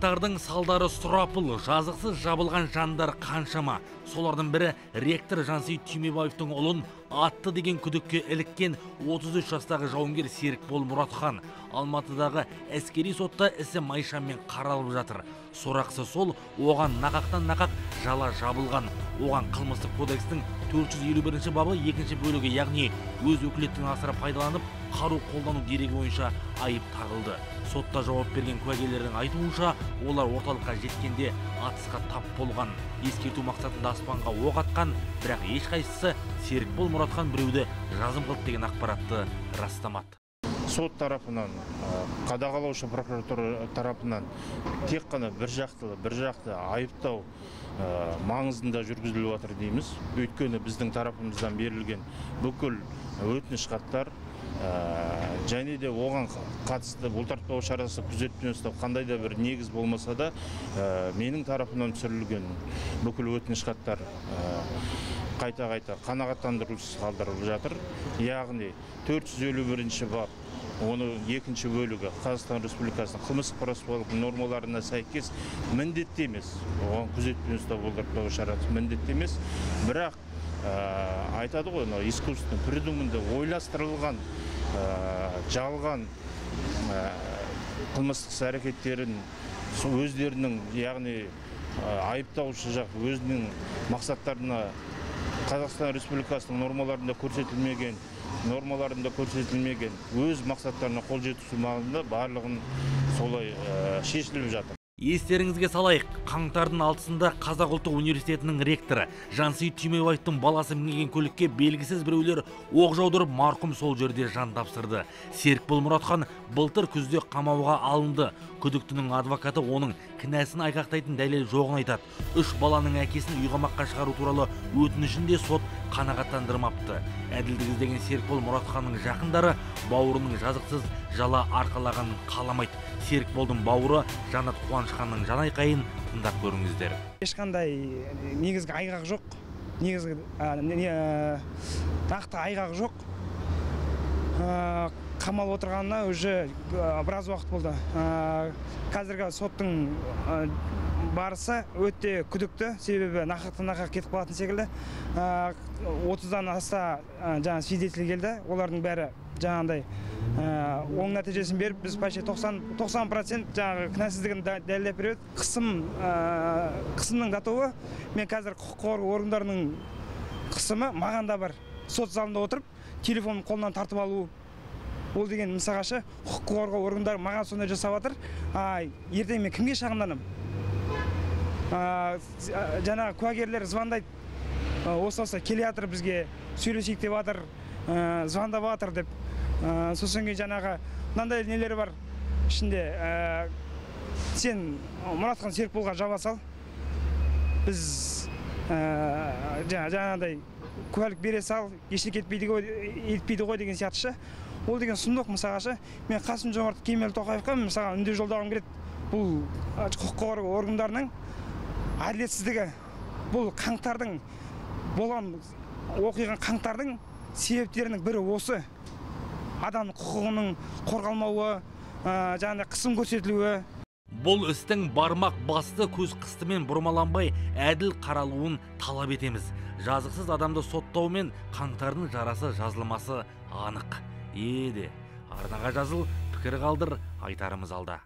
Қаңтардың салдары сұрапыл, жазықсыз жабылған жандар қаншама. Солардың бірі ректор Жансейіт Түймебаевтың ұлын атты деген күдікке іліккен 33 жастағы жауынгер Серікбол Мұратхан. Алматыдағы әскери сотта ісі майшаммен қаралып жатыр. Сорақсы сол, оған нақақтан нақақ жала жабылған. Оған қылмыстық кодекстің 451 бабы 2 бөлігі, яғни өз өкілеттігін асыра пайдаланып, қару қолдану дерегі бойынша айып тағылды. Сотта жауап берген куәгерлердің айтуынша, олар орталыққа жеткенде атысқа тап болған. Ескерту мақсатында аспанға оқ атқан, бірақ ешқайсысы Серікбол Мұратхан біреуді жазым қылды деген ақпаратты растамады. Сот тарапынан, қадағалаушы прокуратура тарапынан тек қана бір жақты айыптау маңызында жүргізіліп жатыр дейміз. Өйткені біздің тарапымыздан берілген бүкіл өтініш хаттар және де оған қатысты бұлтартпау шарасы, күзетпен ұстау қандай да бір негіз болмаса да, менің тарапымнан түсірілген бүкіл өтініш хаттар қайта қанағаттандырусыз қалдырылып жатыр. Яғни 451 бап, оның 2 бөлігі Қазақстан Республикасының қылмыстық процессуалдық нормаларына сәйкес міндетті емес. Оған күзетпен ұстау, бұлтартпау шарасы міндетті емес. Бірақ айтады ғой, искусственно придуманды, ойластырылған, жалған қылмыстық әрекеттерін өздерінің, яғни айыптаушы жақ өзінің мақсаттарына Қазақстан Республикасының нормаларында көрсетілмеген өз мақсаттарына қол жеткізу маңында барлығын солай шешіліп жатыр. Естеріңізге салайық, қаңтардың 6-сында Қазақ ұлттық университетінің ректоры Жансейіт Түймебаевтың баласы мінген көлікке белгісіз біреулер оқ жаудырып, марқұм сол жерде жан тапсырды. Серікбол Мұратхан былтыр күзде қамауға алынды. Күдіктінің адвокаты оның кінәсін айғақтайтын дәлел жоғын айтады. 3 баланың әкесін үйқамаққа шығару туралы өтінішін де сот қанағаттандырмапты. Әділдік іздеген Серікбол Мұратханның жақындары бауырының жазықсыз жала арқалағанын қаламайды. Серікболдың бауыры Жанат Қуанышханның жанайқайын тыңдап көріңіздер. Ешқандай негізгі айғақ жоқ, нақты айғақ жоқ. Қамалып отырғанына уже біраз уақыт болды. Қазіргі соттың барысы өте күдікті, себебі нақақ кетіп қалатын секілді. 30-дан аса свидетель келді, олардың бәрі жаңағындай оң нәтижесін беріп, біз почти 90% кінәсіздігін дәлелдеп береді. Қысымның датуы, мен қазір құқық қорғау органдарының қысымы маған да бар. Сот залында отырып, телефонын қолынан тартып алу, ол деген мысағашы, құқық қорғау органдары маған сондай жасап жатыр. Ертең мен кімге шағымданам? Жаңағы куәгерлер звондайды, осы келе жатыр, бізге сөйлесейік деп жатыр, звондап жатыр деп. Сосын кейін жаңағы мынандай нелері бар ішінде, сен Мұратхан Серікболға жаба сал, біз жаңағыдай куәлік бере сал, ештеңе етпейді ғой деген сияқтышы. Ол деген сұмдық мысағашы. Мен Қасым-Жомарт Кемелов-Тоқаевқа мысалға үндеу жолдағым келеді. Бұл құқық қорғау органдарының әділетсіздігі, бұл қаңтардың болған оқиған қаңтардың себептерінің бірі осы. Адам құқығының қорғалмауы, жаңағыдай қысым көрсетілуі. Бұл істің бармақ басты көз қыстымен бұрмаланбай әділ қаралуын талап етеміз. Жазықсыз адамды соттаумен қаңтардың жарасы жазылмасы анық. Арнаға жазыл, пікір қалдыр, айтарымыз алда.